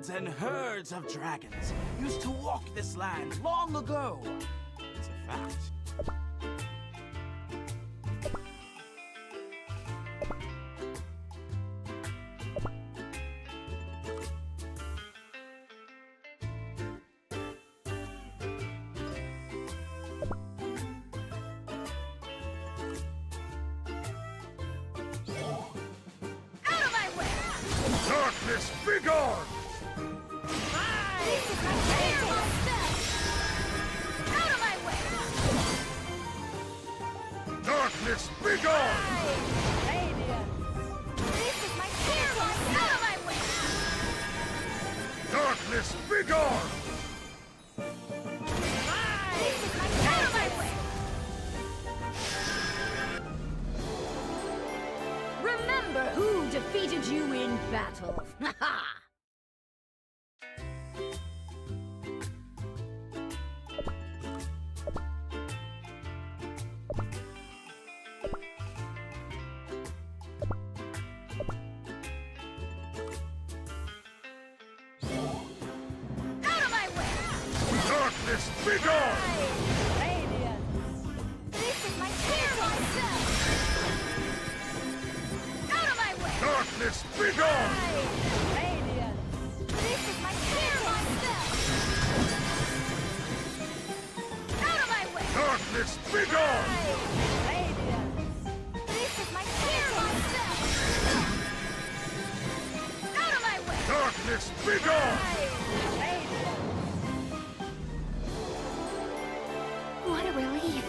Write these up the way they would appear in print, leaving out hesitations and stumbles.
Herds and herds of dragons used to walk this land long ago. It's a fact. Darkness, be gone! This is my terrible spell! Out of my way! Darkness, be gone! Radiance! This is my terrible spell! Out of my way! Darkness, be gone! This is my out of my way! Remember who defeated you in battle! Ha ha! Darkness, be gone! Radiance! This is my terrible spell! Out of my way! Darkness, be gone! Radiance! This is my terrible spell! Out of my way! Darkness, be gone! Radiance! This is my terrible spell! Out of my way! Darkness, be gone! Radiance! What a relief!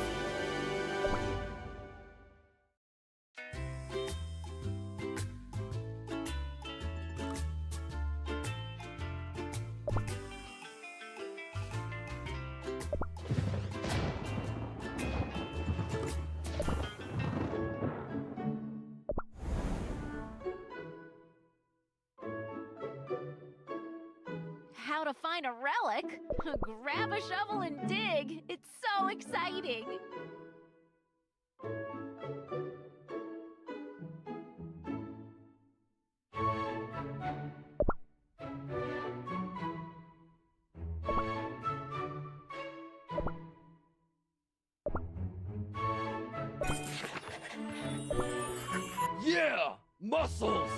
How to find a relic? Grab a shovel and dig! It's so exciting! Yeah! Muscles!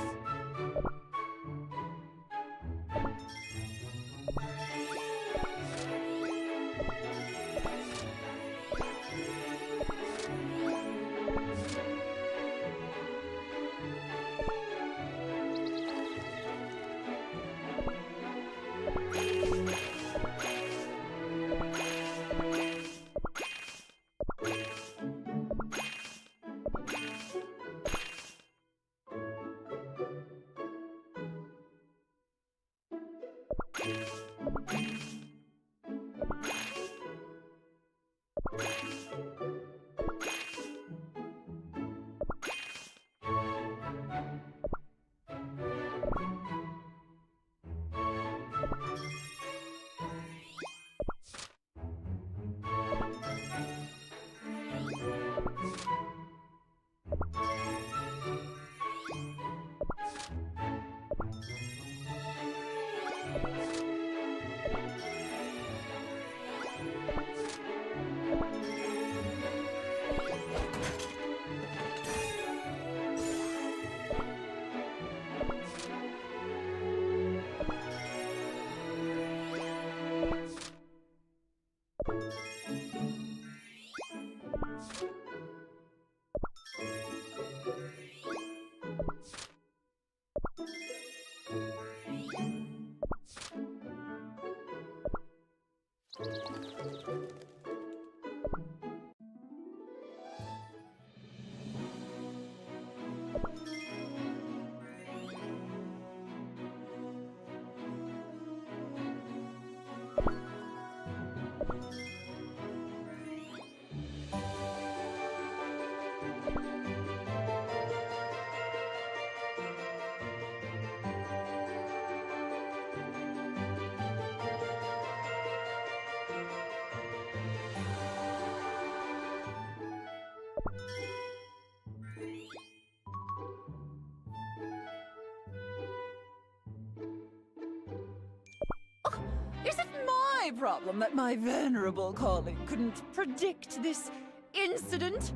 my problem that my venerable colleague couldn't predict this incident?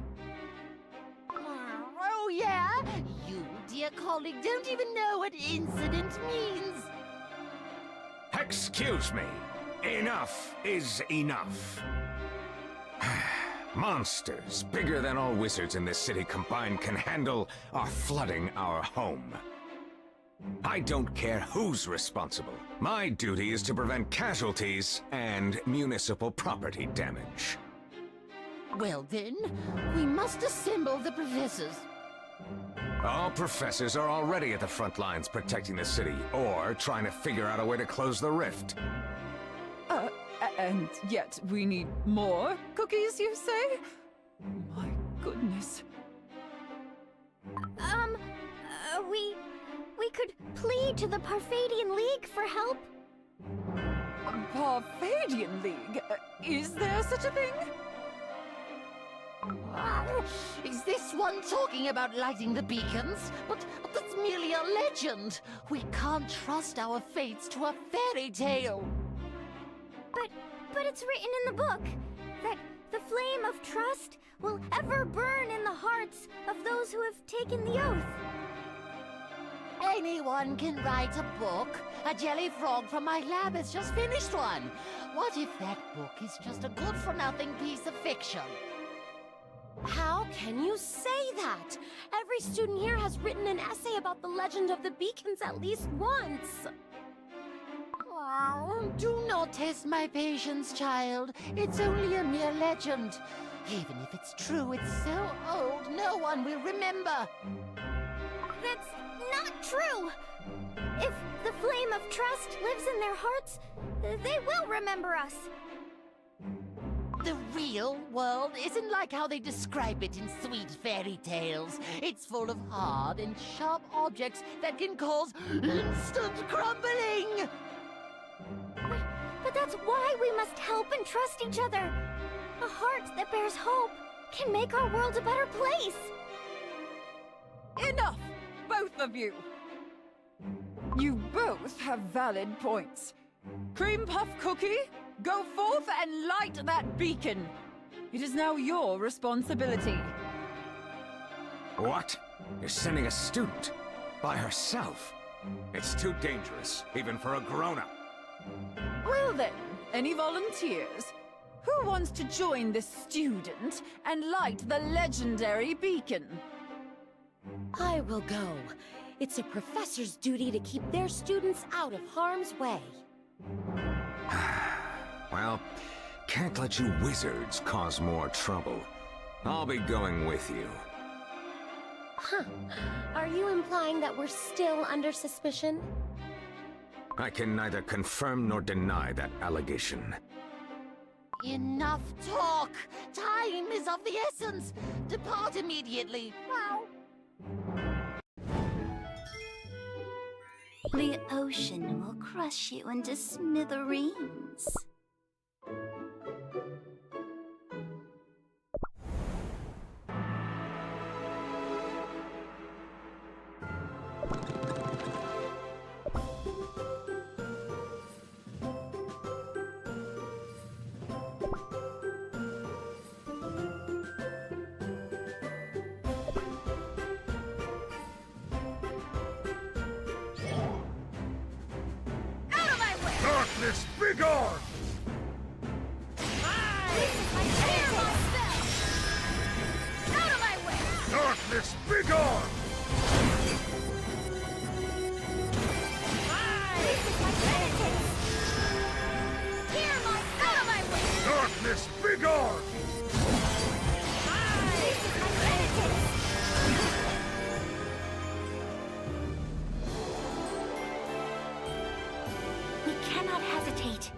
Oh, yeah? You, dear colleague, don't even know what incident means. Excuse me. Enough is enough. Monsters bigger than all wizards in this city combined can handle are flooding our home. I don't care who's responsible. My duty is to prevent casualties and municipal property damage. Well then, we must assemble the professors. All professors are already at the front lines protecting the city, or trying to figure out a way to close the rift. And yet we need more cookies, you say? My goodness. We could plead to the Parfadian League for help. Parfadian League? Is there such a thing? Is this one talking about lighting the beacons? But that's merely a legend. We can't trust our fates to a fairy tale. But it's written in the book that the flame of trust will ever burn in the hearts of those who have taken the oath. Anyone can write a book. A jelly frog from my lab has just finished one. What if that book is just a good-for-nothing piece of fiction? How can you say that? Every student here has written an essay about the legend of the beacons at least once. Oh, do not test my patience, child. It's only a mere legend. Even if it's true, it's so old, no one will remember. That's not true! If the flame of trust lives in their hearts, they will remember us. The real world isn't like how they describe it in sweet fairy tales. It's full of hard and sharp objects that can cause instant crumbling. But that's why we must help and trust each other. A heart that bears hope can make our world a better place. Enough, both of you! You both have valid points. Cream Puff Cookie, go forth and light that beacon. It is now your responsibility. What? You're sending a student? By herself? It's too dangerous, even for a grown-up. Well then, any volunteers? Who wants to join this student and light the legendary beacon? I will go. It's a professor's duty to keep their students out of harm's way. Well, can't let you wizards cause more trouble. I'll be going with you. Huh. Are you implying that we're still under suspicion? I can neither confirm nor deny that allegation. Enough talk! Time is of the essence! Depart immediately! Wow! The ocean will crush you into smithereens. Darkness, be gone! Darkness, be gone! Darkness, be gone! We cannot hesitate.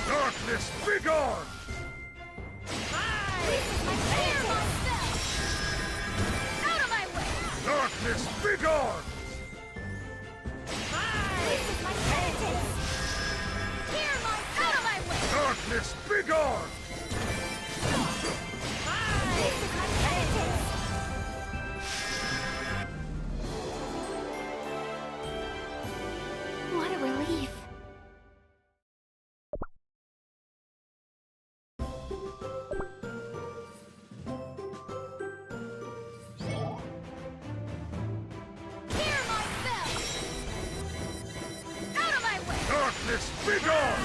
Darkness, be gone! Darkness, be gone! Darkness, be gone! begone!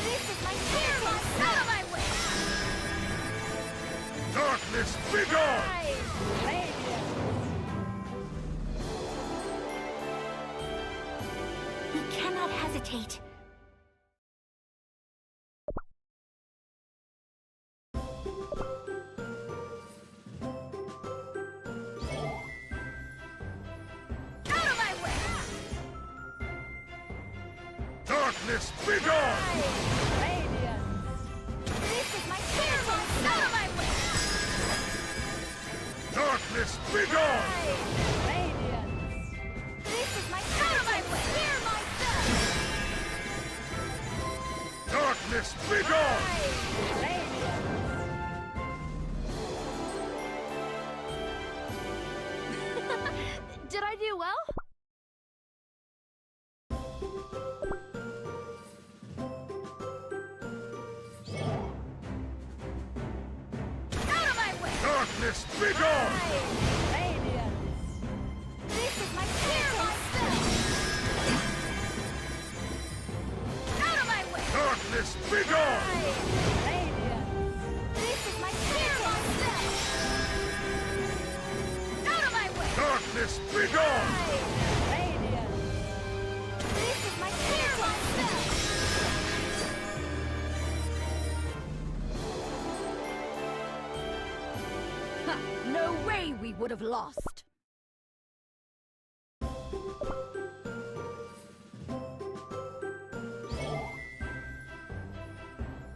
This is my chance! Out of my way! Darkness, begone! We cannot hesitate. Out of my way! Darkness, begone! This is my chance! Out of my way! Darkness, begone! This is my chance! Out of my way! Hear myself! Darkness, begone! Did I do well? Out of my way! Darkness, begone! This is my chance! Out of my way! Darkness, begone! This is my chance! Out of my way! Darkness, begone! This is my chance! No way we would have lost.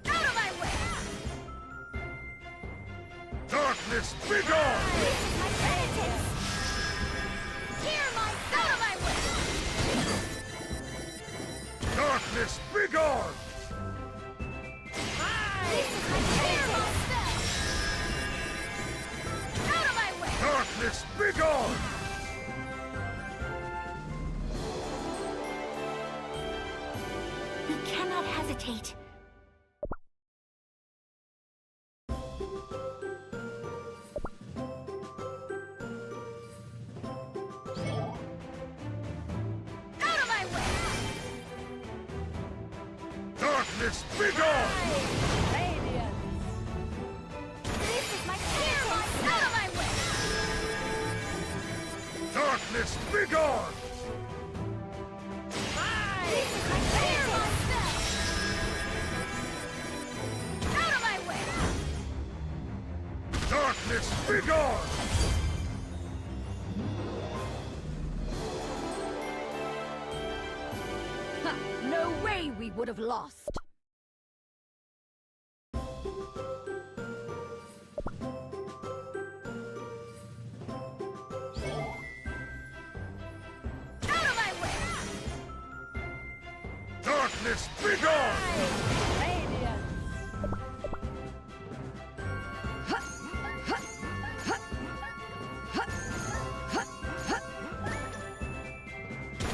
Out of my way! Darkness, begone! This is my penitence! Hear my out of my way! Darkness, begone! This is my penitence! Out of my way! Darkness, begone! We cannot hesitate. Out of my way! Darkness, begone! This is my chance! Out of my way! Darkness, begone! This is my chance! Out of my way! Darkness, begone! Ha! No way we would have lost. Out of my way! Darkness, begone!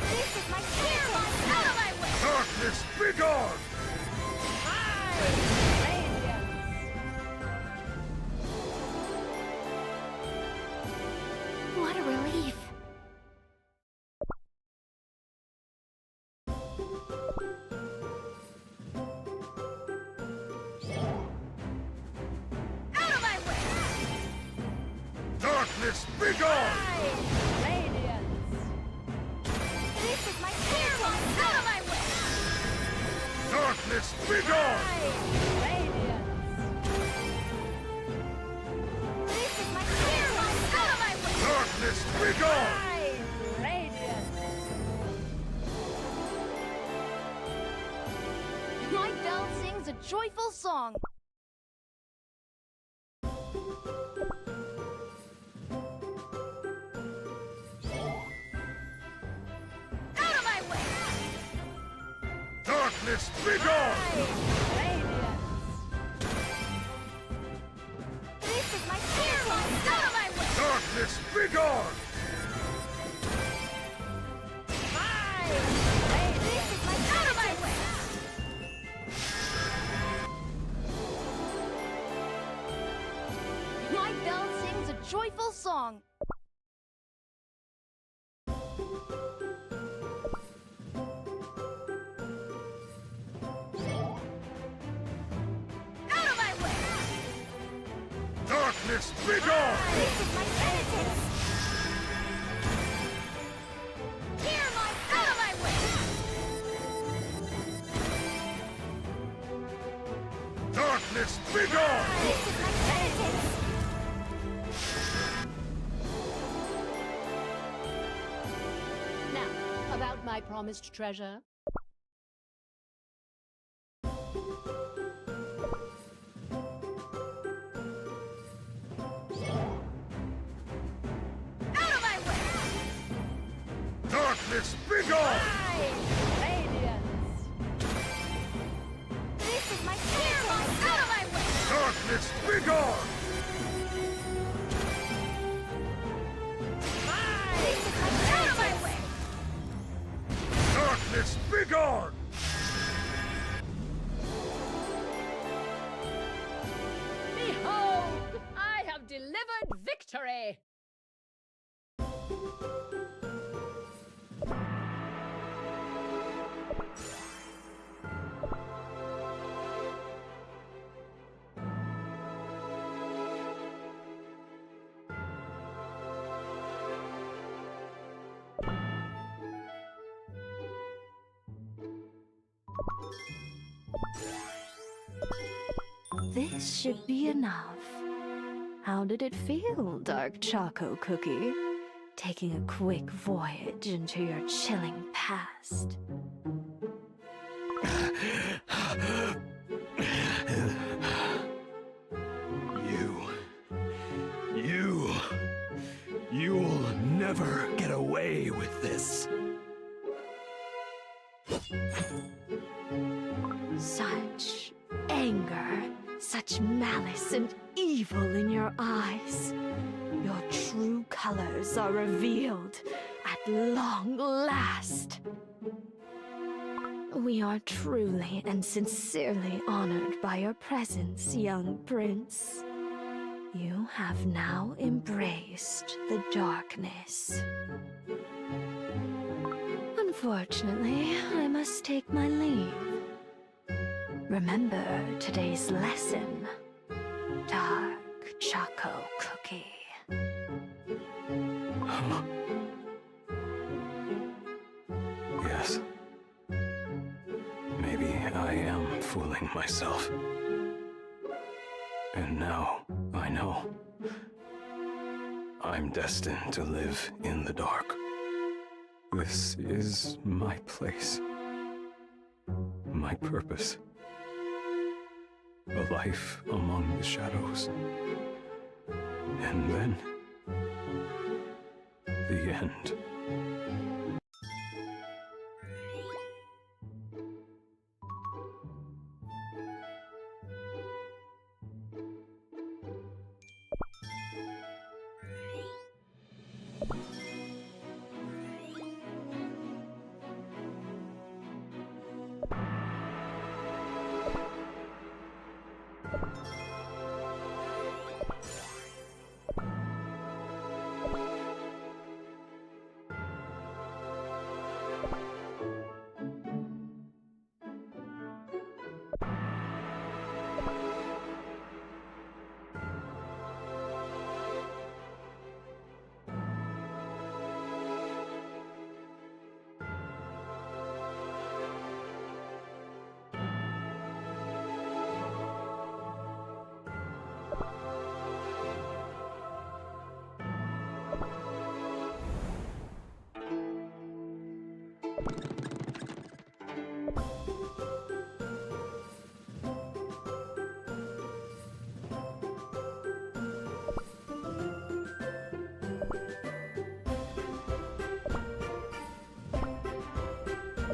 This is my chance! Out of my way! Darkness, begone! What a relief! Out of my way! Darkness, begone! This is my chance! Out of my way! Darkness, begone! This is my chance! Out of my way! Darkness, begone! My bell sings a joyful song. Out of my way! Darkness, begone! This is my chance! Out of my way! Darkness, begone! This is my out of my way! My bell sings a joyful song. Darkness, be gone! This is my penitence! Here, out of my way! Darkness, be gone! This is my penitence! Now, about my promised treasure. Out of my way! Darkness, be gone! Radiance! This is my penitence! Out of my way! Darkness, be gone! This is my out of my way! Darkness, be gone! Behold! I have delivered victory! This should be enough. How did it feel, Dark Choco Cookie? Taking a quick voyage into your chilling past. You'll never get away with this. Such anger, such malice and evil in your eyes. Your true colors are revealed at long last. We are truly and sincerely honored by your presence, young prince. You have now embraced the darkness. Unfortunately, I must take my leave. Remember today's lesson, Dark Choco Cookie. Yes. Maybe I am fooling myself. And now I know. I'm destined to live in the dark. This is my place. My purpose. A life among the shadows. And then... the end.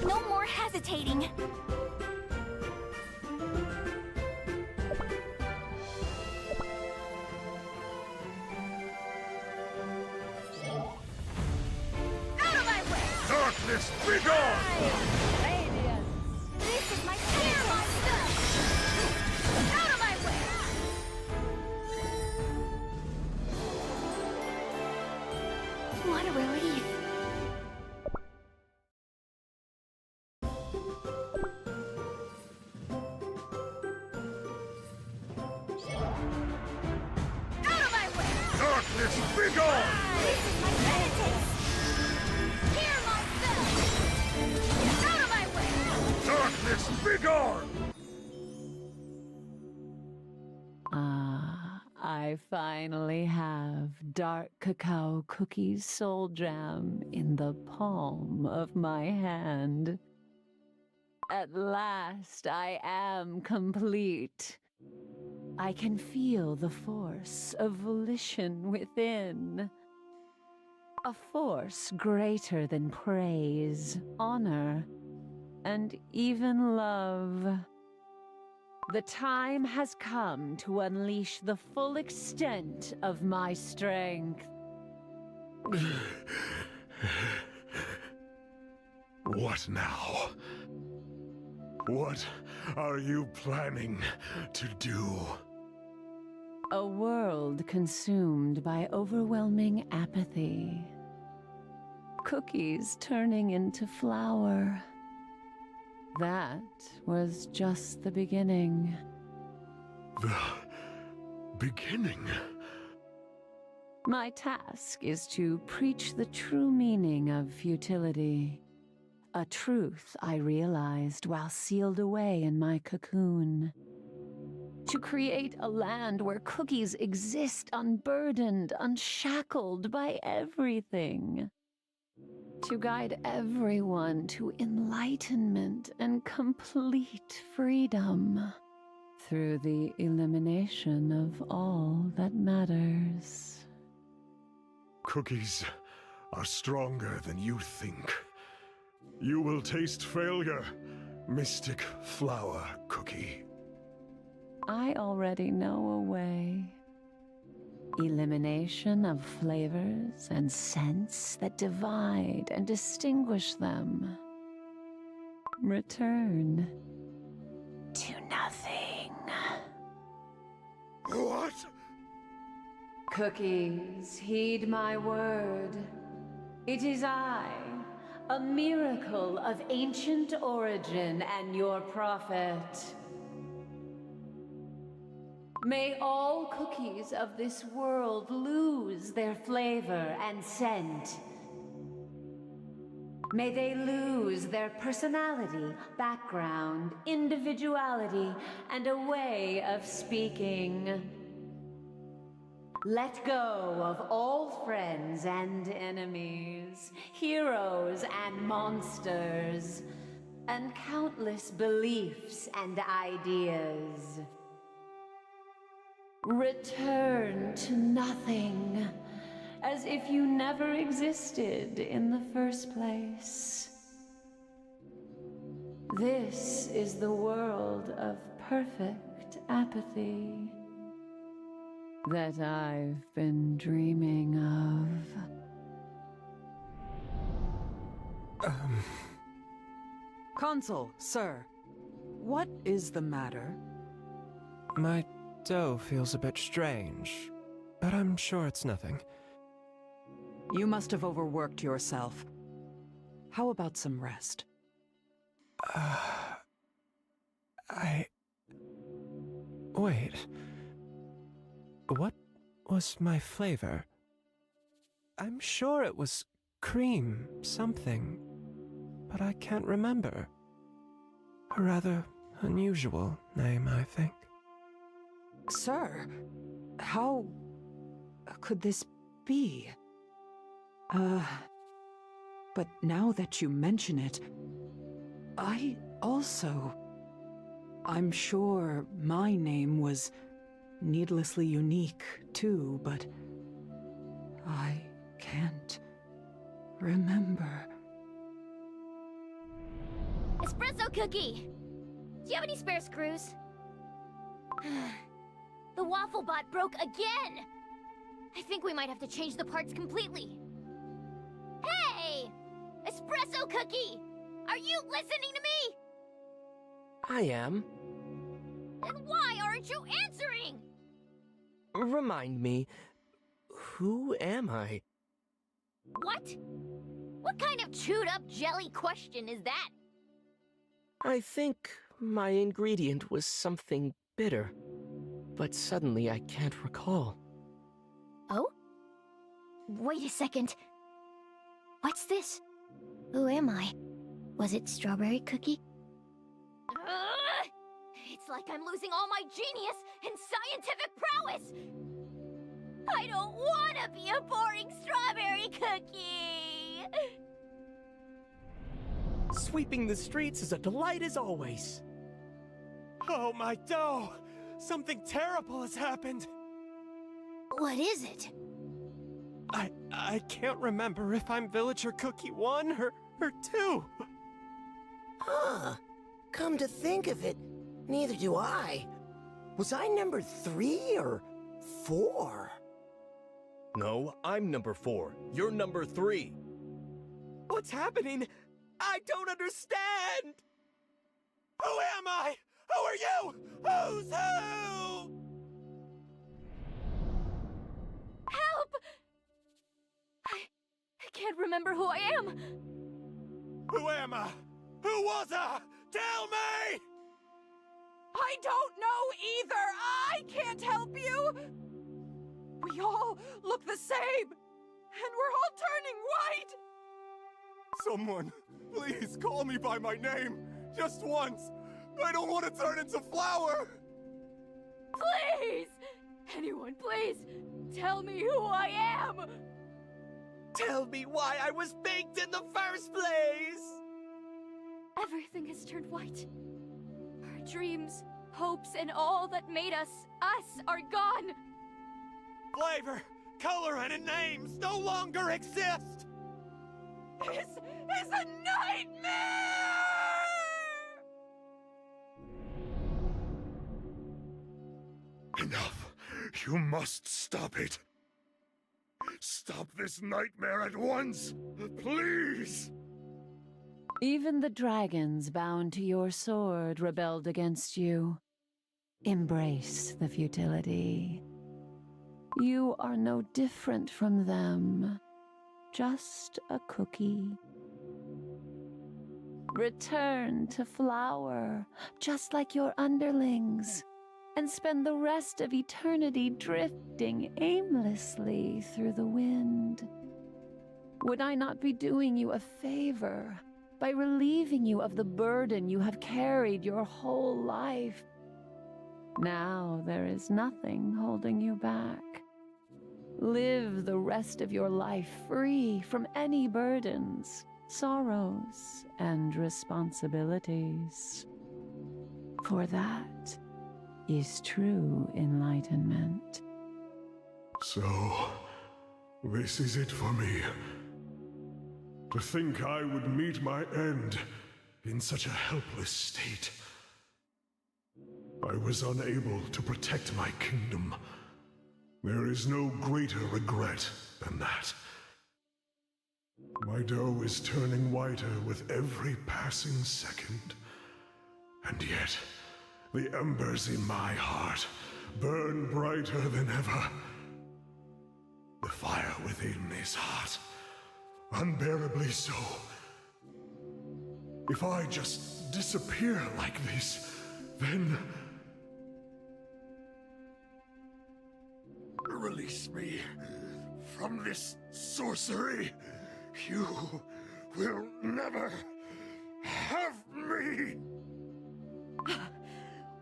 No more hesitating. Out of my way! Darkness, be gone! Radiance! This is my stuff! Out of my way! What a relief. Out of my begone! This is my penitence! Hear my spell! Get out of my way! Darkness, begone! I finally have dark cacao cookies soul jam in the palm of my hand. At last, I am complete. I can feel the force of volition within. A force greater than praise, honor, and even love. The time has come to unleash the full extent of my strength. What now? What are you planning to do? A world consumed by overwhelming apathy. Cookies turning into flour. That was just the beginning. The beginning? My task is to preach the true meaning of futility. A truth I realized while sealed away in my cocoon. To create a land where cookies exist unburdened, unshackled by everything. To guide everyone to enlightenment and complete freedom. Through the elimination of all that matters. Cookies are stronger than you think. You will taste failure, Mystic Flower Cookie. I already know a way. Elimination of flavors and scents that divide and distinguish them. Return to nothing. What? Cookies, heed my word. It is I, a miracle of ancient origin and your prophet. May all cookies of this world lose their flavor and scent. May they lose their personality, background, individuality, and a way of speaking. Let go of all friends and enemies, heroes and monsters, and countless beliefs and ideas. Return to nothing, as if you never existed in the first place. This is the world of perfect apathy that I've been dreaming of. Consul, sir. What is the matter? My dough feels a bit strange, but I'm sure it's nothing. You must have overworked yourself. How about some rest? Wait. What was my flavor? I'm sure it was cream something, but I can't remember. A rather unusual name, I think. Sir, how could this be? But now that you mention it, I also... I'm sure my name was needlessly unique, too, but I can't remember. Espresso cookie! Do you have any spare screws? The waffle bot broke again! I think we might have to change the parts completely. Hey! Espresso cookie! Are you listening to me? I am. Then why aren't you answering? Remind me, who am I? What? What kind of chewed-up jelly question is that? I think my ingredient was something bitter, but suddenly I can't recall. Oh? Wait a second. What's this? Who am I? Was it Strawberry Cookie? Ugh! It's like I'm losing all my genius and scientific prowess! I don't want to be a boring Strawberry Cookie! Sweeping the streets is a delight as always. Oh, my dough! Something terrible has happened! What is it? I can't remember if I'm Villager Cookie 1 or 2. Huh. Come to think of it, neither do I. Was I number 3 or 4? No, I'm number 4. You're number 3. What's happening? I don't understand! Who am I? Who are you? Who's who? Help! I can't remember who I am. Who am I? Who was I? Tell me! I don't know either! I can't help you! We all look the same! And we're all turning white! Someone, please call me by my name. Just once. I don't want to turn into Flower. Please! Anyone, please! Tell me who I am! Tell me why I was baked in the first place! Everything has turned white. Our dreams, hopes, and all that made us are gone. Flavor, color, and names no longer exist! This is a nightmare! Enough. You must stop it. Stop this nightmare at once. Please. Even the dragons bound to your sword rebelled against you. Embrace the futility. You are no different from them. Just a cookie. Return to Flower, just like your underlings, and spend the rest of eternity drifting aimlessly through the wind. Would I not be doing you a favor by relieving you of the burden you have carried your whole life? Now there is nothing holding you back. Live the rest of your life free from any burdens, sorrows, and responsibilities. For that is true enlightenment. So, this is it for me. To think I would meet my end in such a helpless state. I was unable to protect my kingdom. There is no greater regret than that. My dough is turning whiter with every passing second. And yet, the embers in my heart burn brighter than ever. The fire within is hot, unbearably so. If I just disappear like this, then... Release me from this sorcery. You will never have me.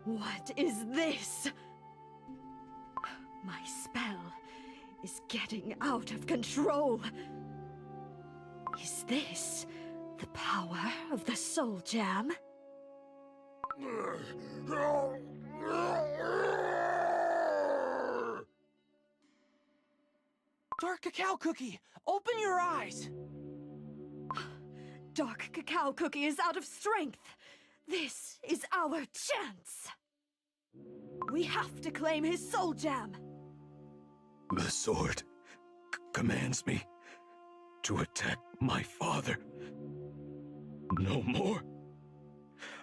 What is this? My spell is getting out of control. Is this the power of the Soul Jam? Dark Cacao Cookie, open your eyes! Dark Cacao Cookie is out of strength. This is our chance. We have to claim his Soul Jam. The sword commands me to attack my father. No more.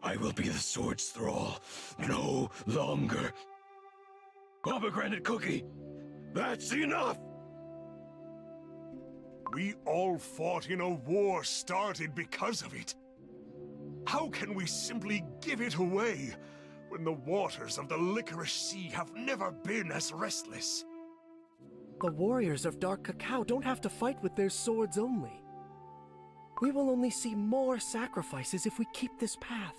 I will be the sword's thrall. No longer. Pomegranate Cookie, that's enough! We all fought in a war started because of it. How can we simply give it away when the waters of the Licorice Sea have never been as restless? The warriors of Dark Cacao don't have to fight with their swords only. We will only see more sacrifices if we keep this path.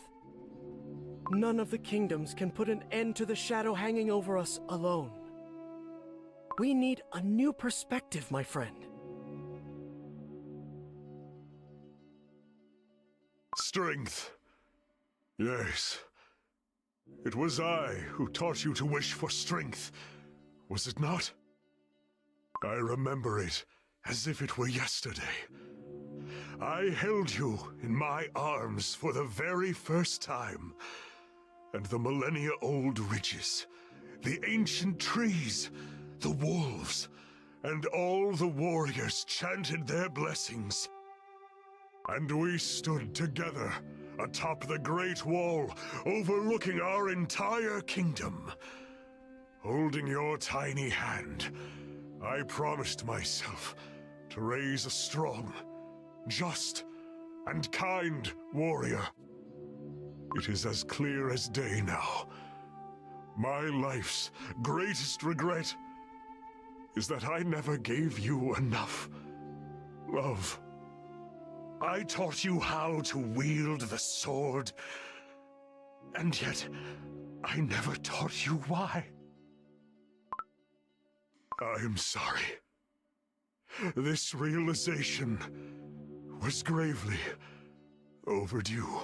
None of the kingdoms can put an end to the shadow hanging over us alone. We need a new perspective, my friend. Strength. Yes. It was I who taught you to wish for strength, was it not? I remember it as if it were yesterday. I held you in my arms for the very first time, and the millennia-old ridges, the ancient trees, the wolves, and all the warriors chanted their blessings. And we stood together atop the Great Wall, overlooking our entire kingdom. Holding your tiny hand, I promised myself to raise a strong, just, and kind warrior. It is as clear as day now. My life's greatest regret is that I never gave you enough love. I taught you how to wield the sword, and yet I never taught you why. I am sorry. This realization was gravely overdue.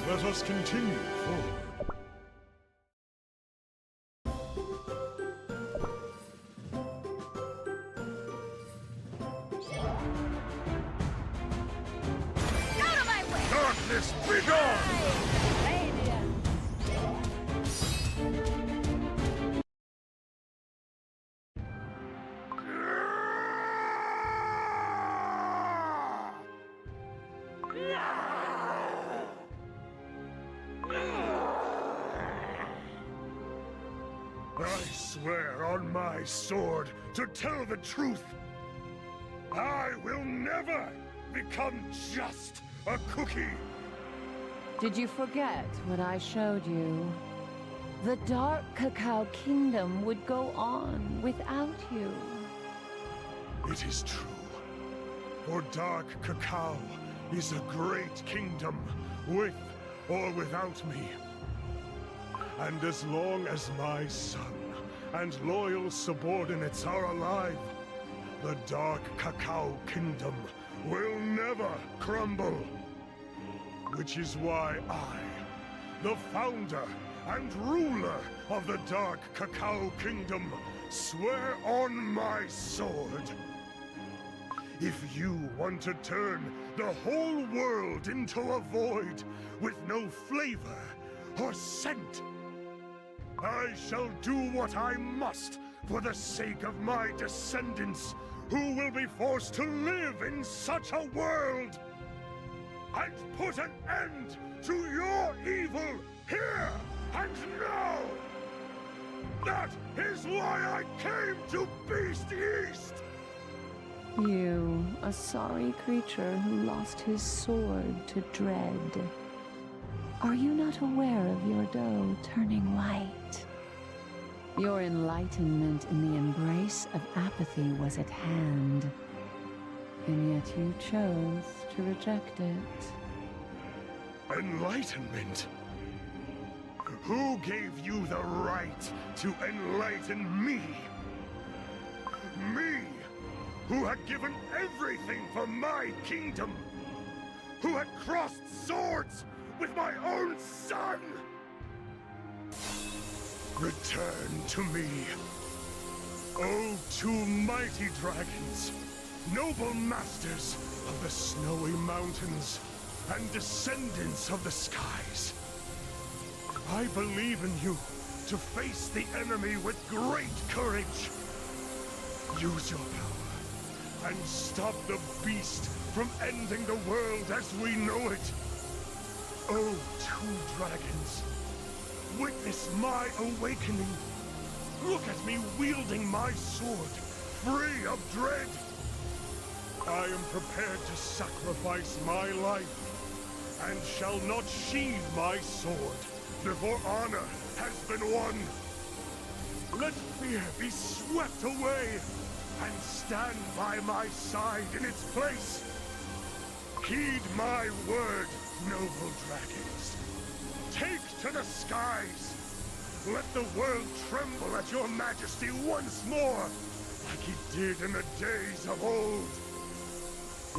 Let us continue forward. Darkness, be gone! I swear on my sword to tell the truth. I will never become just a cookie. Did you forget what I showed you? The Dark Cacao Kingdom would go on without you. It is true. For Dark Cacao is a great kingdom, with or without me. And as long as my son and loyal subordinates are alive, the Dark Cacao Kingdom will never crumble. Which is why I, the founder and ruler of the Dark Cacao Kingdom, swear on my sword. If you want to turn the whole world into a void with no flavor or scent, I shall do what I must for the sake of my descendants, who will be forced to live in such a world, and put an end to your evil here and now! That is why I came to Beast East! You, a sorry creature who lost his sword to dread. Are you not aware of your dough turning white? Your enlightenment in the embrace of apathy was at hand, and yet you chose to reject it. Enlightenment? Who gave you the right to enlighten me? Me, who had given everything for my kingdom, who had crossed swords with my own son! Return to me, O two mighty dragons, noble masters of the snowy mountains and descendants of the skies. I believe in you to face the enemy with great courage. Use your power and stop the beast from ending the world as we know it. O two dragons, witness my awakening. Look at me wielding my sword, free of dread. I am prepared to sacrifice my life and shall not sheathe my sword before honor has been won. Let fear be swept away, and stand by my side in its place. Heed my word, noble dragons. Take to the skies. Let the world tremble at your majesty once more, like it did in the days of old.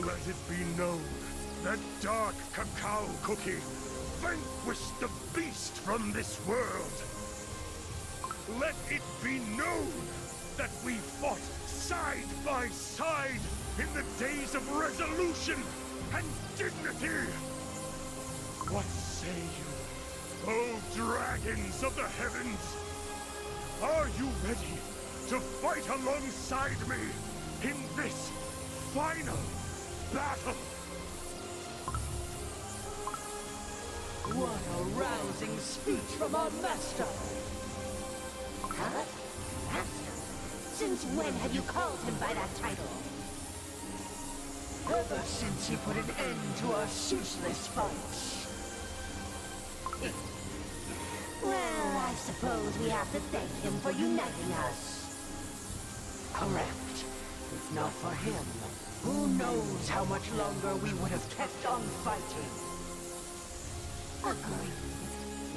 Let it be known that Dark Cacao Cookie vanquished the beast from this world. Let it be known that we fought side by side in the days of resolution and dignity. What say you, O dragons of the heavens? Are you ready to fight alongside me in this final battle? What a rousing speech from our master! Huh? Master? Since when have you called him by that title? Ever since he put an end to our ceaseless fights. Well, I suppose we have to thank him for uniting us. Correct. If not for him, who knows how much longer we would have kept on fighting. Agreed.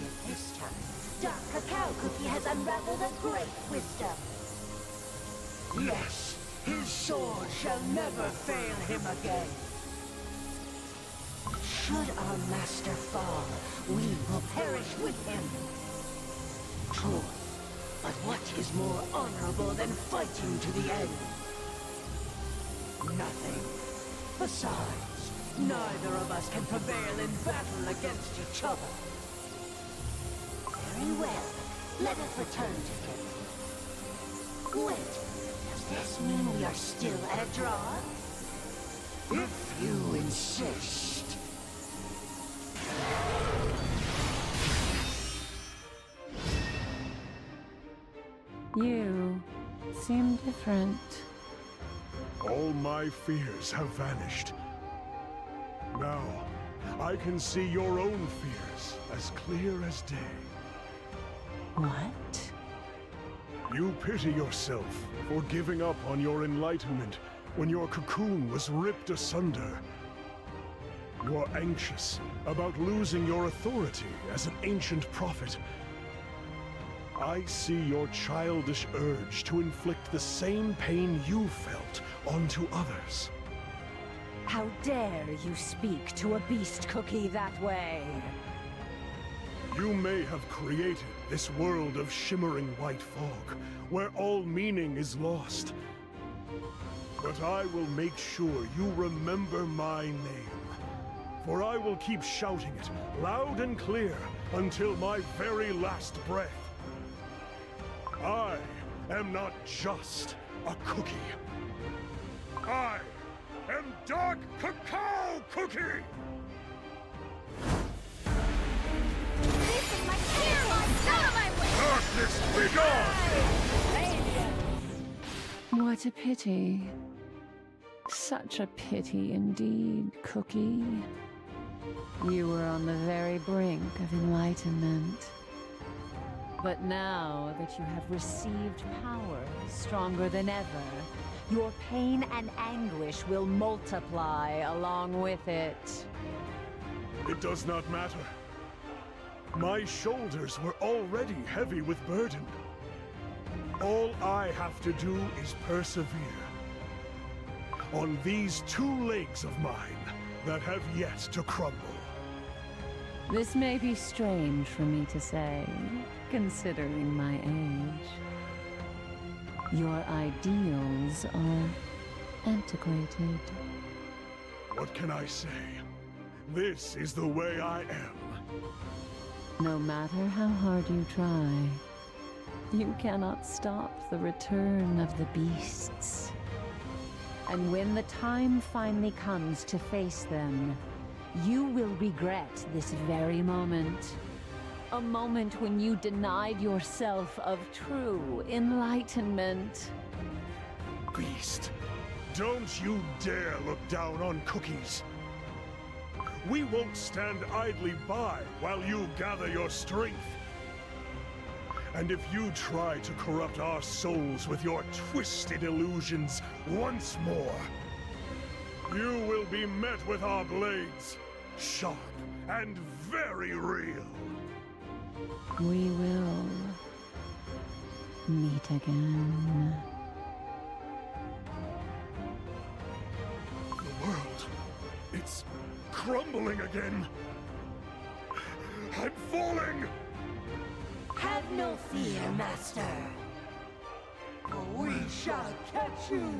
Yet this time, Dark Cacao Cookie has unraveled a great wisdom. Yes, his sword shall never fail him again. Should our master fall, we will perish with him. True, but what is more honorable than fighting to the end? Nothing. Besides, neither of us can prevail in battle against each other. Very well. Let us return to him. Wait, does this mean we are still at a draw? If you insist. You seem different. All my fears have vanished. Now, I can see your own fears as clear as day. What? You pity yourself for giving up on your enlightenment when your cocoon was ripped asunder. You're anxious about losing your authority as an ancient prophet. I see your childish urge to inflict the same pain you felt onto others. How dare you speak to a beast cookie that way? You may have created this world of shimmering white fog, where all meaning is lost. But I will make sure you remember my name. For I will keep shouting it loud and clear until my very last breath. I am not just a cookie. I am Dark Cacao Cookie! This is my fear! Out of my way! Darkness, be gone! What a pity. Such a pity indeed, Cookie. You were on the very brink of enlightenment. But now that you have received power stronger than ever, your pain and anguish will multiply along with it. It does not matter. My shoulders were already heavy with burden. All I have to do is persevere. On these two legs of mine that have yet to crumble. This may be strange for me to say, considering my age. Your ideals are antiquated. What can I say? This is the way I am. No matter how hard you try, you cannot stop the return of the beasts. And when the time finally comes to face them, you will regret this very moment. A moment when you denied yourself of true enlightenment. Beast, don't you dare look down on cookies. We won't stand idly by while you gather your strength. And if you try to corrupt our souls with your twisted illusions once more, you will be met with our blades, sharp and very real. We will meet again. The world, it's crumbling again. I'm falling! Have no fear, Master. For we shall catch you!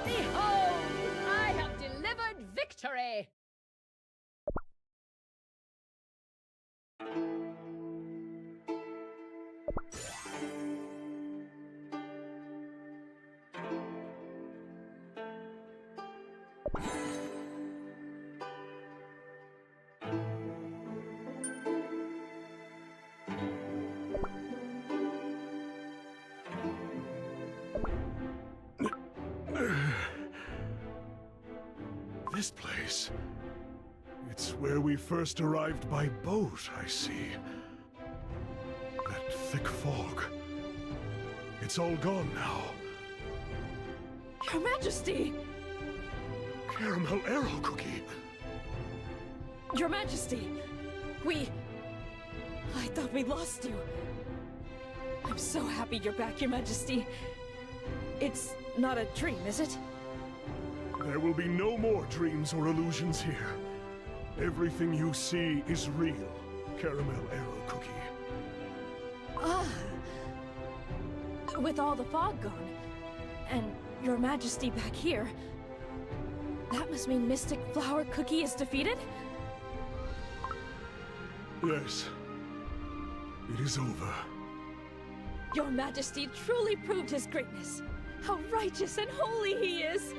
Behold! I have delivered victory! This place. It's where we first arrived by boat, I see. That thick fog. It's all gone now. Your Majesty! Caramel arrow cookie. Your Majesty! I thought we lost you. I'm so happy you're back, Your Majesty. It's not a dream, is it? There will be no more dreams or illusions here. Everything you see is real, Caramel arrow cookie. Ah. With all the fog gone, and Your Majesty back here, that must mean Mystic Flower Cookie is defeated? Yes. It is over. Your Majesty truly proved his greatness. How righteous and holy he is!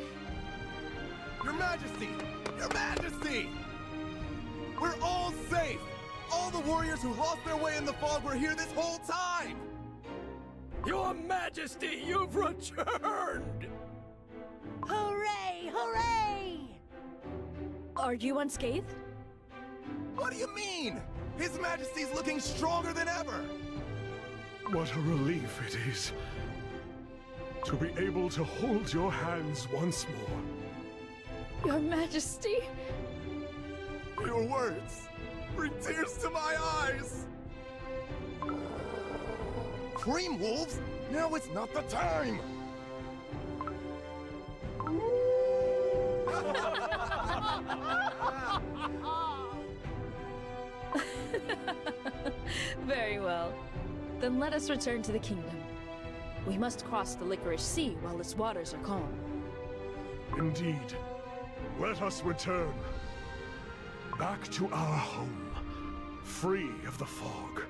Your Majesty! Your Majesty! We're all safe! All the warriors who lost their way in the fog were here this whole time! Your Majesty, you've returned! Hooray! Hooray! Are you unscathed? What do you mean? His Majesty's looking stronger than ever! What a relief it is to be able to hold your hands once more. Your Majesty! Your words bring tears to my eyes! Cream wolves? Now it's not the time! Very well. Then let us return to the kingdom. We must cross the Licorice Sea while its waters are calm. Indeed. Let us return. Back to our home, free of the fog.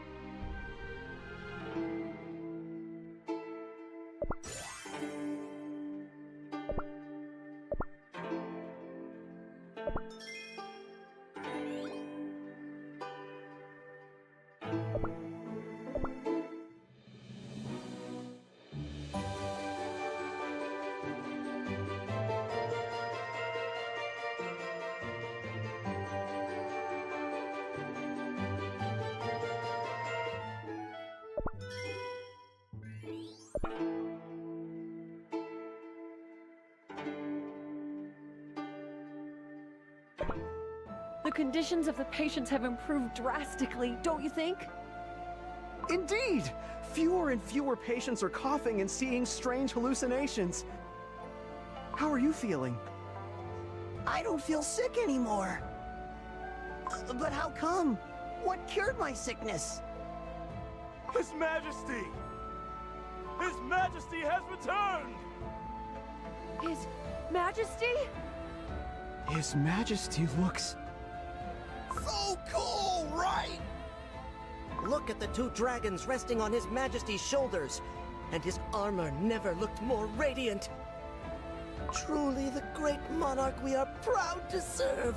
The conditions of the patients have improved drastically, don't you think? Indeed! Fewer and fewer patients are coughing and seeing strange hallucinations. How are you feeling? I don't feel sick anymore. But how come? What cured my sickness? His Majesty! His Majesty has returned! His Majesty? His Majesty looks... So cool, right? Look at the two dragons resting on His Majesty's shoulders, and his armor never looked more radiant. Truly the great monarch we are proud to serve.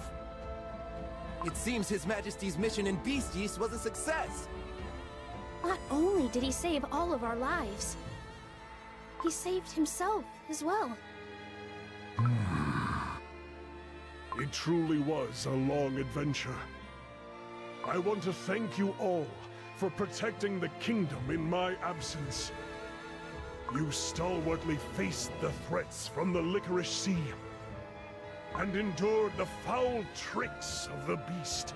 It seems His Majesty's mission in Beast East was a success. Not only did he save all of our lives, He saved himself as well. It truly was a long adventure. I want to thank you all for protecting the kingdom in my absence. You stalwartly faced the threats from the Licorice Sea and endured the foul tricks of the beast.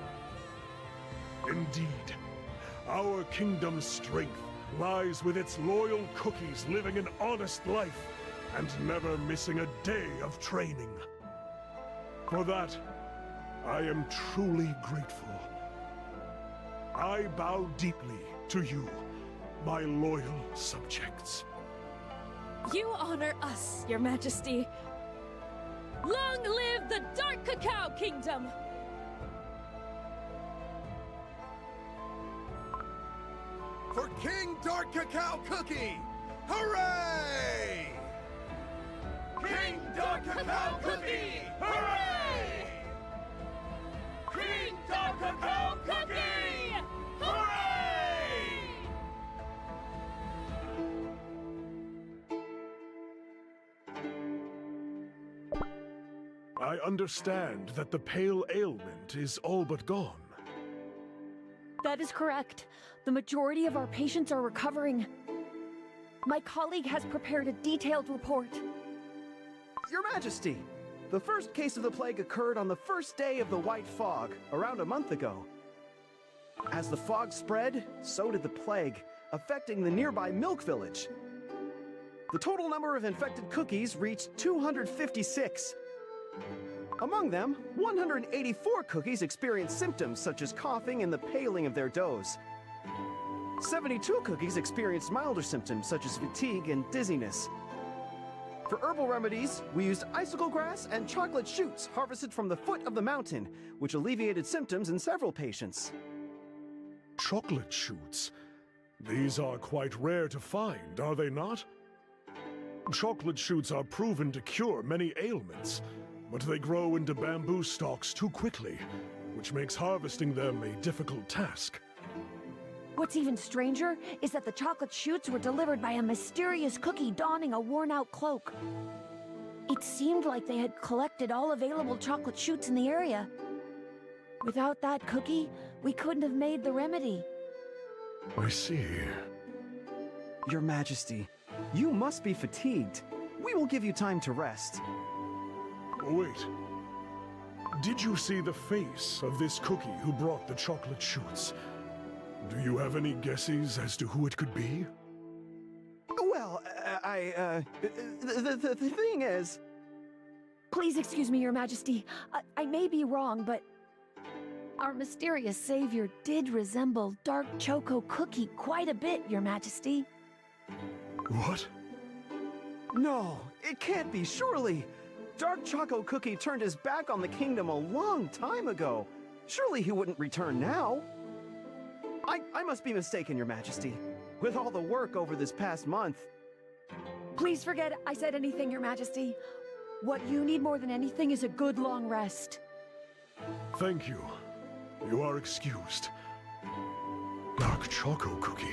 Indeed, our kingdom's strength lies with its loyal cookies living an honest life and never missing a day of training. For that, I am truly grateful. I bow deeply to you, my loyal subjects. You honor us, Your Majesty. Long live the Dark Cacao Kingdom! For King Dark Cacao Cookie! Hooray! King Dark Cacao Cookie! Hooray! King Dark Cacao Cookie! Hooray! I understand that the pale ailment is all but gone. That is correct. The majority of our patients are recovering. My colleague has prepared a detailed report. Your Majesty, the first case of the plague occurred on the first day of the White Fog, around a month ago. As the fog spread, so did the plague, affecting the nearby Milk Village. The total number of infected cookies reached 256. Among them, 184 cookies experienced symptoms such as coughing and the paling of their doughs. 72 cookies experienced milder symptoms such as fatigue and dizziness. For herbal remedies, we used icicle grass and chocolate shoots harvested from the foot of the mountain, which alleviated symptoms in several patients. Chocolate shoots? These are quite rare to find, are they not? Chocolate shoots are proven to cure many ailments, but they grow into bamboo stalks too quickly, which makes harvesting them a difficult task. What's even stranger is that the chocolate shoots were delivered by a mysterious cookie donning a worn-out cloak. It seemed like they had collected all available chocolate shoots in the area. Without that cookie, we couldn't have made the remedy. I see. Your Majesty, you must be fatigued. We will give you time to rest. Wait. Did you see the face of this cookie who brought the chocolate shoots? Do you have any guesses as to who it could be? Well, the thing is... Please excuse me, Your Majesty. I may be wrong, but... Our mysterious savior did resemble Dark Choco Cookie quite a bit, Your Majesty. What? No, it can't be, surely! Dark Choco Cookie turned his back on the kingdom a long time ago. Surely he wouldn't return now. I must be mistaken, Your Majesty. With all the work over this past month... Please forget I said anything, Your Majesty. What you need more than anything is a good long rest. Thank you. You are excused. Dark Choco Cookie.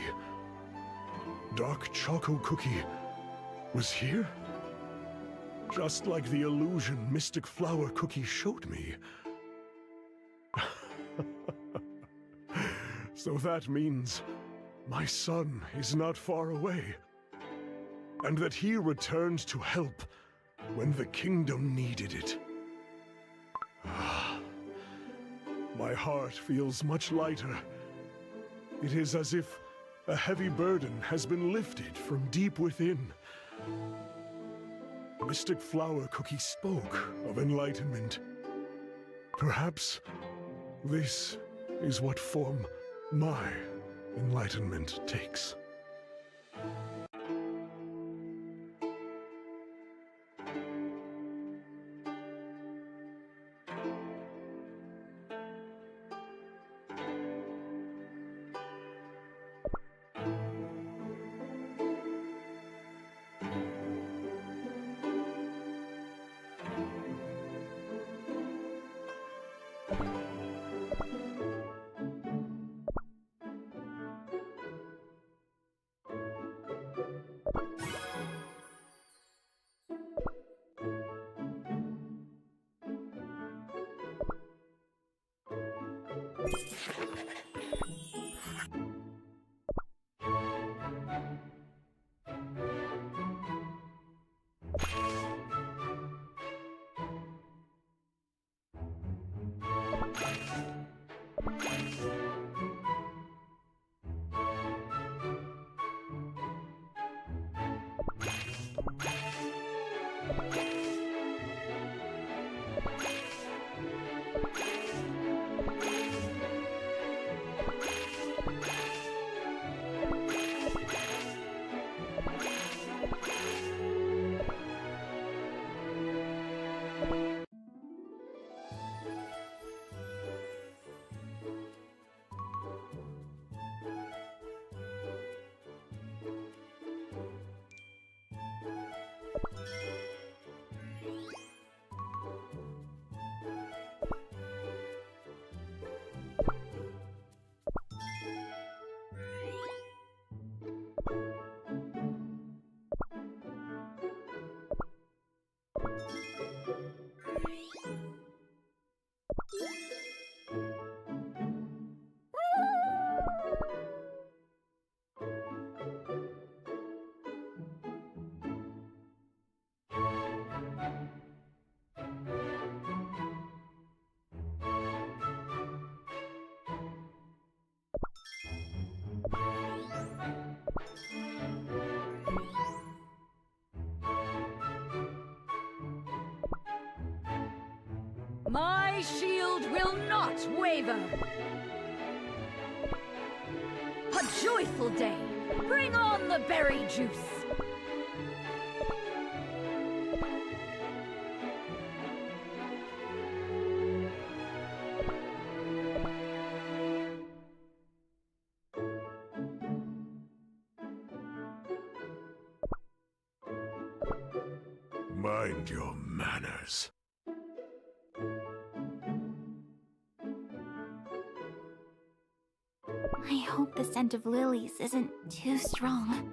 Dark Choco Cookie was here? Just like the illusion Mystic Flower Cookie showed me. So that means my son is not far away, and that he returned to help when the kingdom needed it. My heart feels much lighter. It is as if a heavy burden has been lifted from deep within. Mystic Flower Cookie spoke of enlightenment. Perhaps this is what form my enlightenment takes. My shield will not waver! A joyful day! Bring on the berry juice! Mind your manners. I hope the scent of lilies isn't too strong.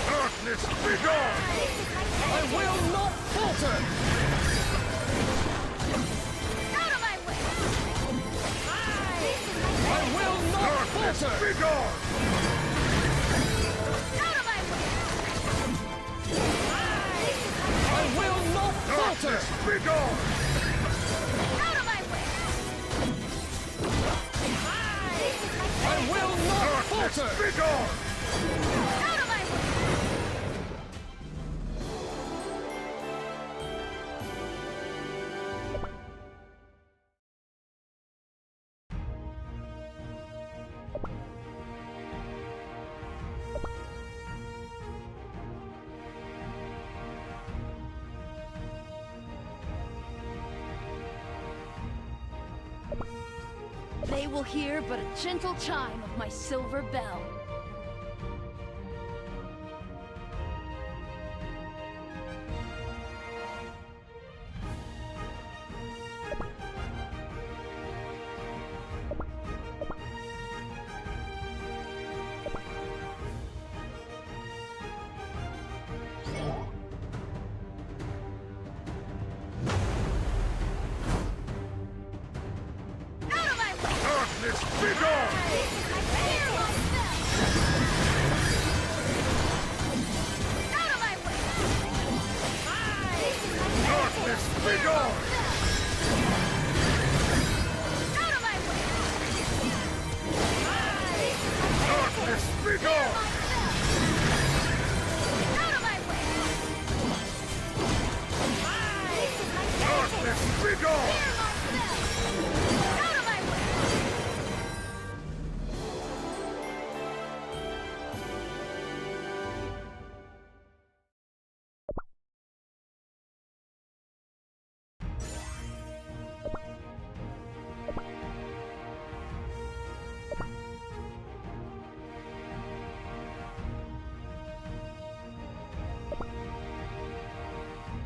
Darkness, be gone! I will not falter! Out of my way! I will not falter! Be gone! Out of my way! I will not falter! Be gone! Out of my way! I will not falter! Be gone! Out of my way! they will hear but a gentle chime of my silver bell.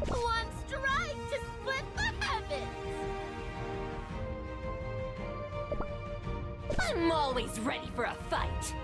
One strike to split the heavens! I'm always ready for a fight!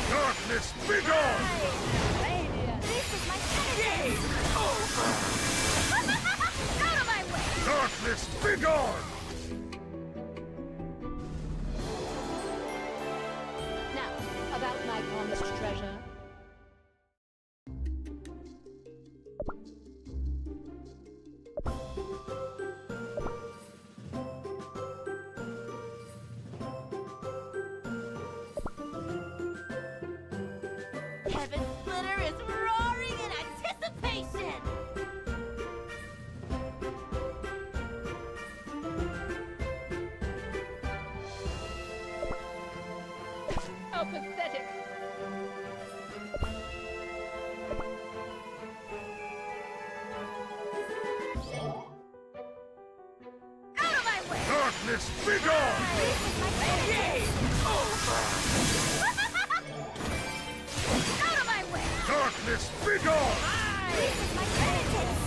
Darkness, be gone! This is my penitence! Out of my way! Darkness, be gone! Now, about my promised treasure. Heaven's Splitter is roaring in anticipation! How pathetic. Out of my way! Darkness, be gone! This is my penitence! Out of my way! Darkness, be gone! This is my penitence!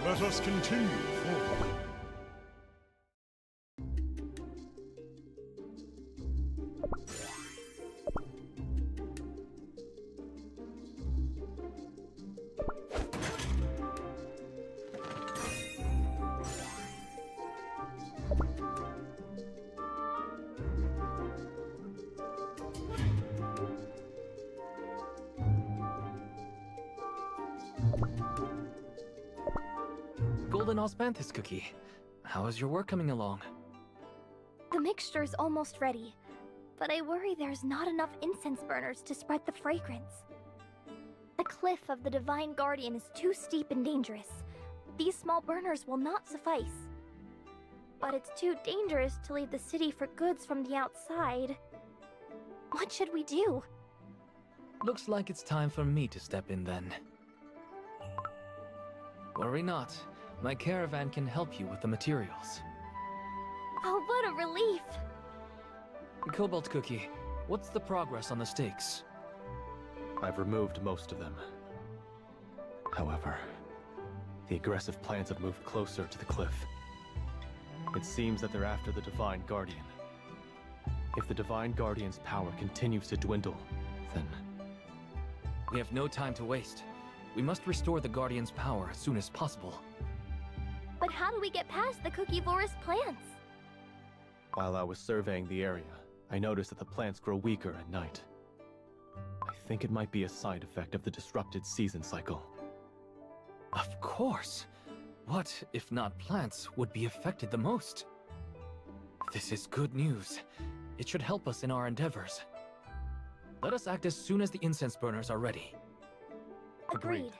Let us continue forward. Golden Osmanthus cookie. How is your work coming along? The mixture's almost ready, but I worry there's not enough incense burners to spread the fragrance. The cliff of the Divine Guardian is too steep and dangerous. These small burners will not suffice. But it's too dangerous to leave the city for goods from the outside. What should we do? Looks like it's time for me to step in then. Worry not. My caravan can help you with the materials. Oh, what a relief! Cobalt Cookie, what's the progress on the stakes? I've removed most of them. However, the aggressive plants have moved closer to the cliff. It seems that they're after the Divine Guardian. If the Divine Guardian's power continues to dwindle, then... We have no time to waste. We must restore the Guardian's power as soon as possible. But how do we get past the cookivorous plants? While I was surveying the area, I noticed that the plants grow weaker at night. I think it might be a side effect of the disrupted season cycle. Of course! What, if not plants, would be affected the most? This is good news. It should help us in our endeavors. Let us act as soon as the incense burners are ready. Agreed.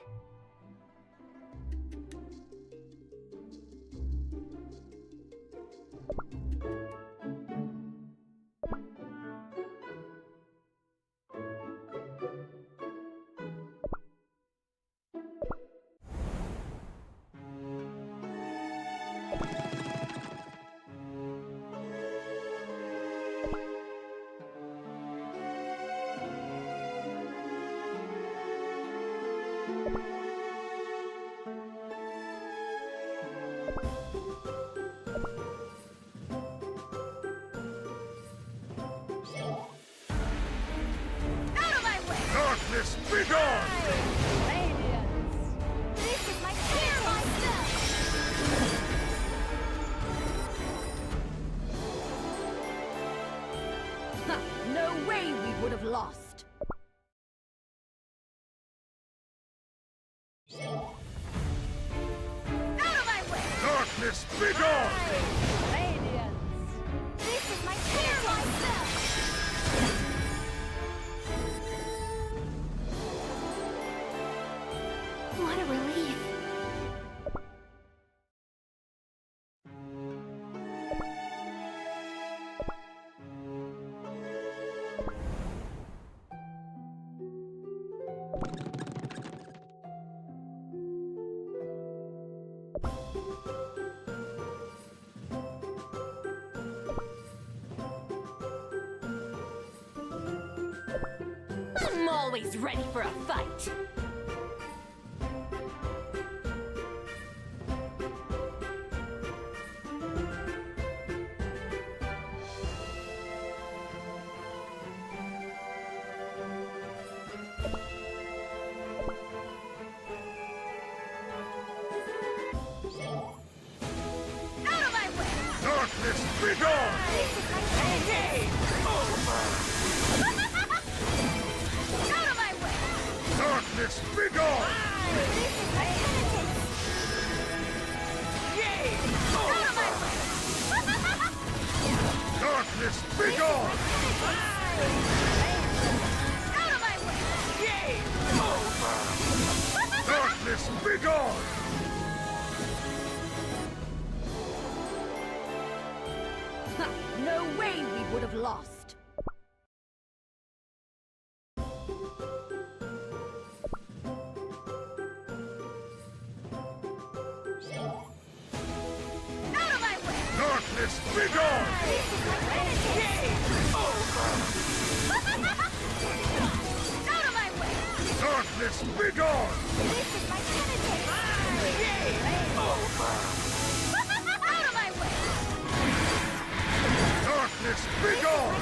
Darkness, be gone! This is my fear myself! Ha! No way we would have lost! Out of my way! Darkness, be gone! This is my fear myself! What a relief. Always ready for a fight. Darkness, be gone! Out of my way! Darkness, be gone! Out of my way! Darkness, be gone! Out of my way! Darkness, be gone! Ha, no way we would have lost. Out of my way! Darkness, be gone! Out of my way! Darkness, be gone! This is my penitence! Out of my way! Darkness, be gone!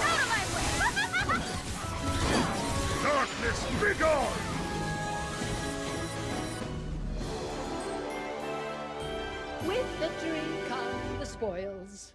Out of my way! Darkness, be gone! With victory come the spoils.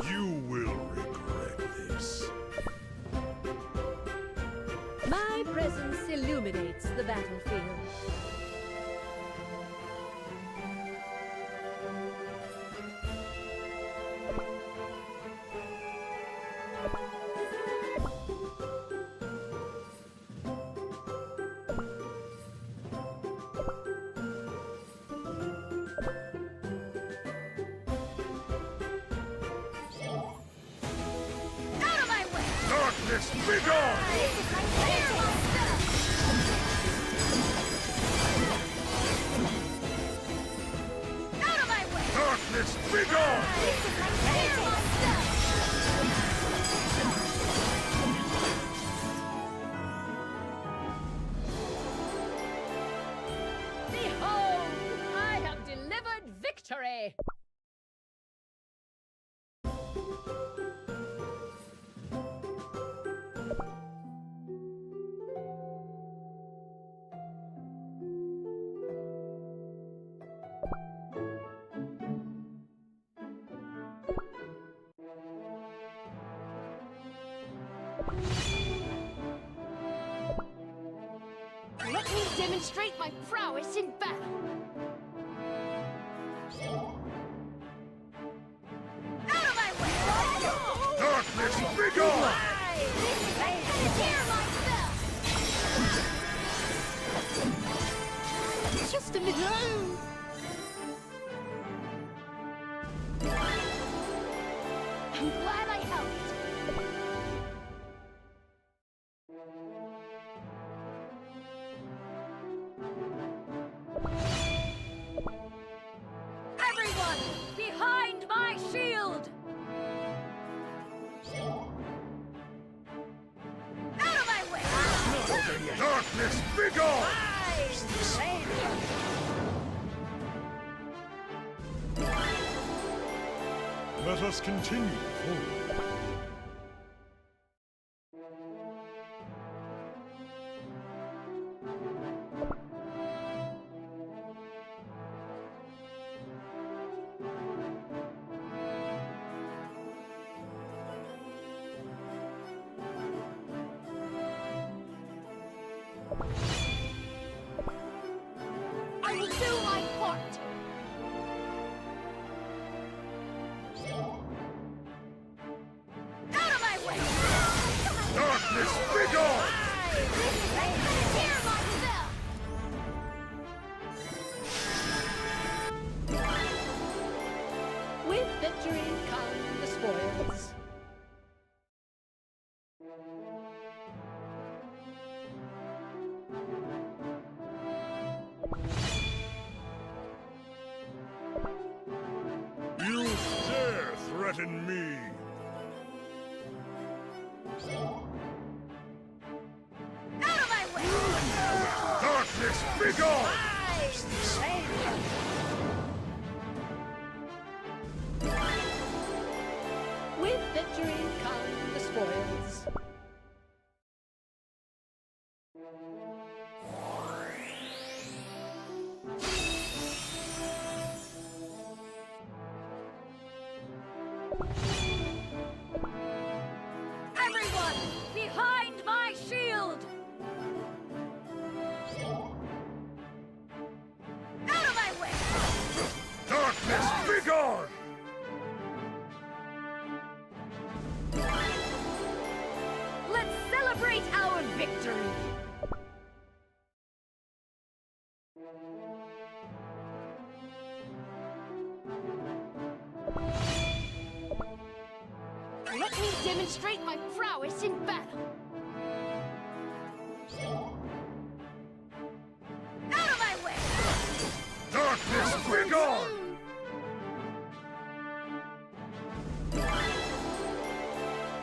You will regret this. My presence illuminates the battlefield. Out of my way! Darkness, be gone! Clear myself! Out of my way! Darkness, be gone! Clear myself! Behold! I have delivered victory! Let me demonstrate my prowess in battle! Out of my way! Darkness, be gone! Hear myself! Just a minute! I'm glad I helped! Everyone, behind my shield! Out of my way! Darkness, be gone! Let us continue forward. I will do my part! Out of my way! Darkness, be gone! With victory come the spoils. You dare threaten me! Out of my way! Darkness, be gone! With victory come the spoils. Everyone, behind my shield! Out of my way! Darkness, be gone! Let's celebrate our victory! Let me demonstrate my prowess in battle. Out of my way! Darkness, be gone!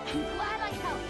I'm glad I helped.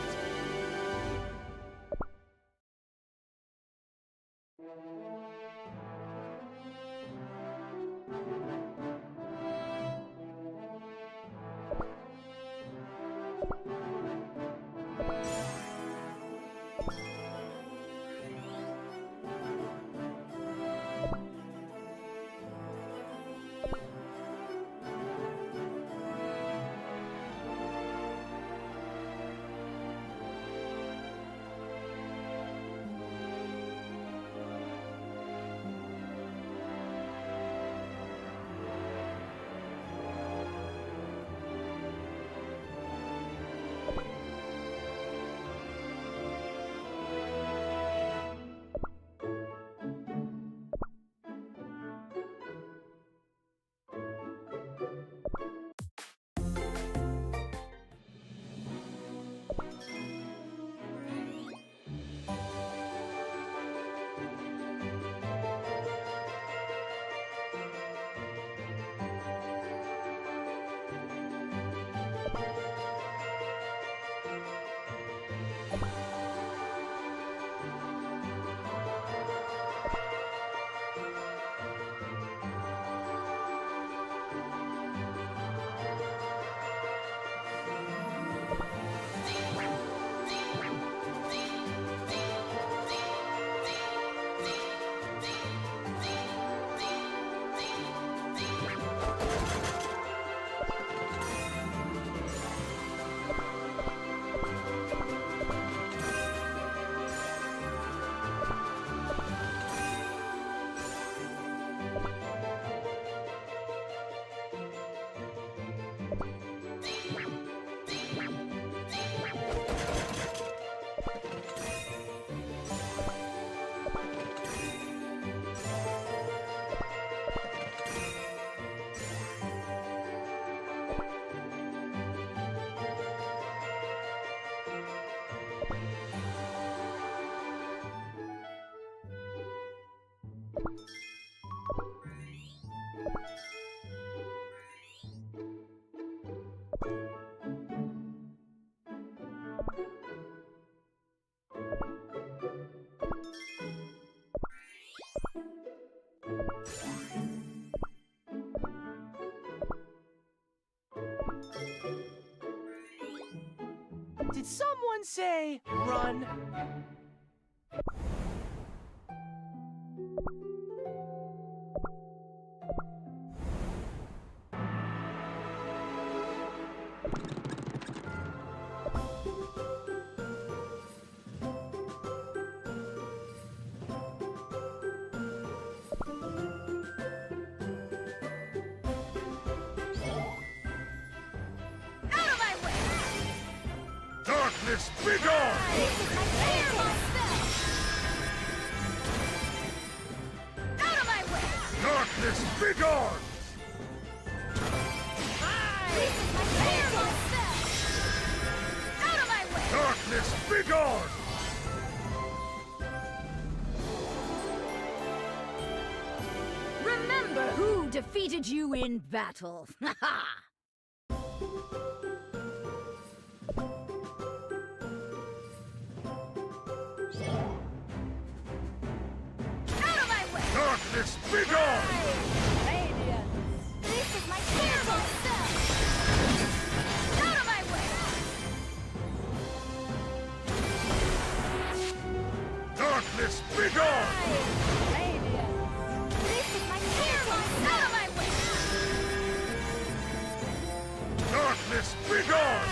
Did someone say run? Darkness, be gone! I fear my spell! Darkness, begone! Out of my way! Darkness, begone! Remember who defeated you in battle. Ha Out of my way! Darkness, begone! This is my fearful self! Out of my way! Darkness, begone! This is my fearful self! Out of my way! Darkness, begone!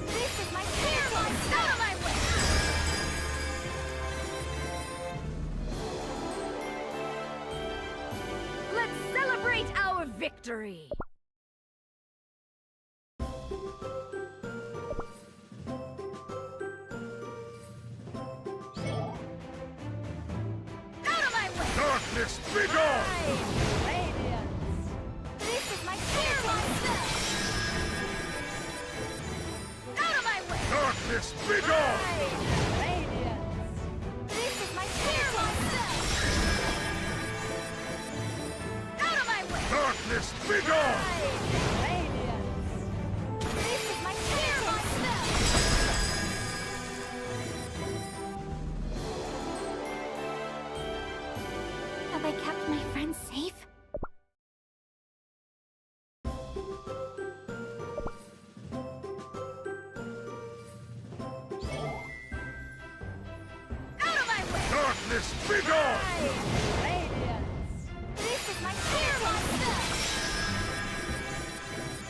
This is my fearful self! Out of my way! Let's celebrate our victory! Out of my way! Darkness, begone! This is my fearful self! Out of my way! Darkness, begone! This is my fearful self! Out of my way! Darkness, begone! This is my fearful self! Have I kept my friends safe? Out of my way! Darkness, begone! This is my fearful self!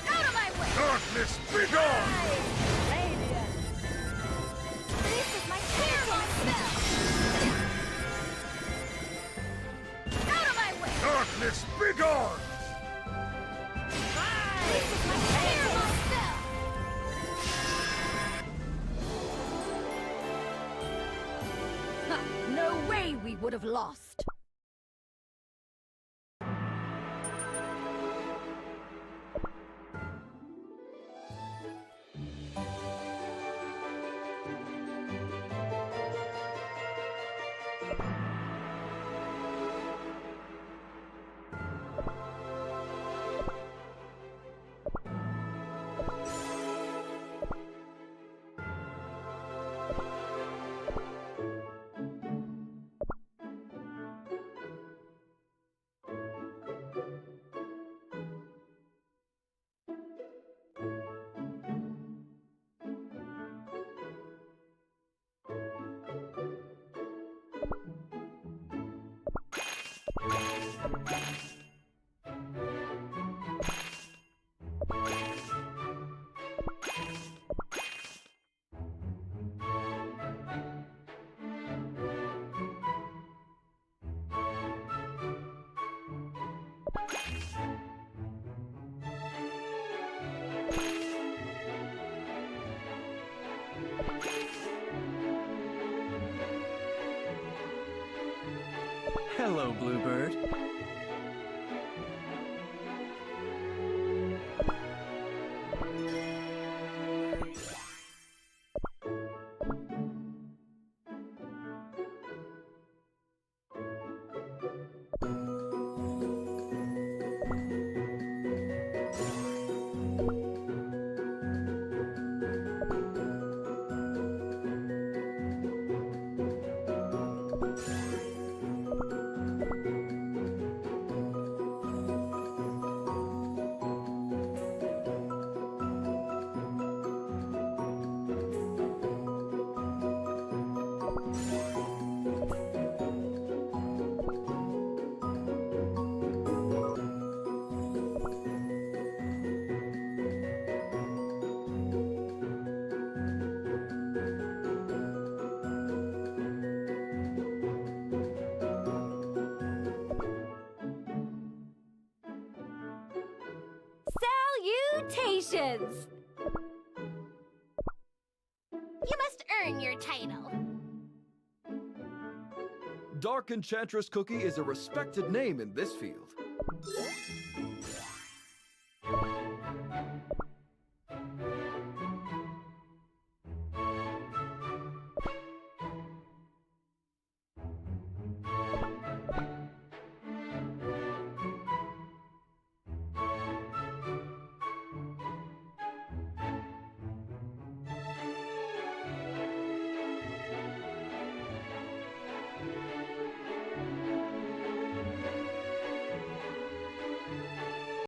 Out of my way! Darkness, begone! This is my fearful self! Out of my way! Darkness, begone! This is my fearful self! Ha! No way we would have lost! Hello, Bluebird. Salutations! You must earn your title. Dark Enchantress Cookie is a respected name in this field.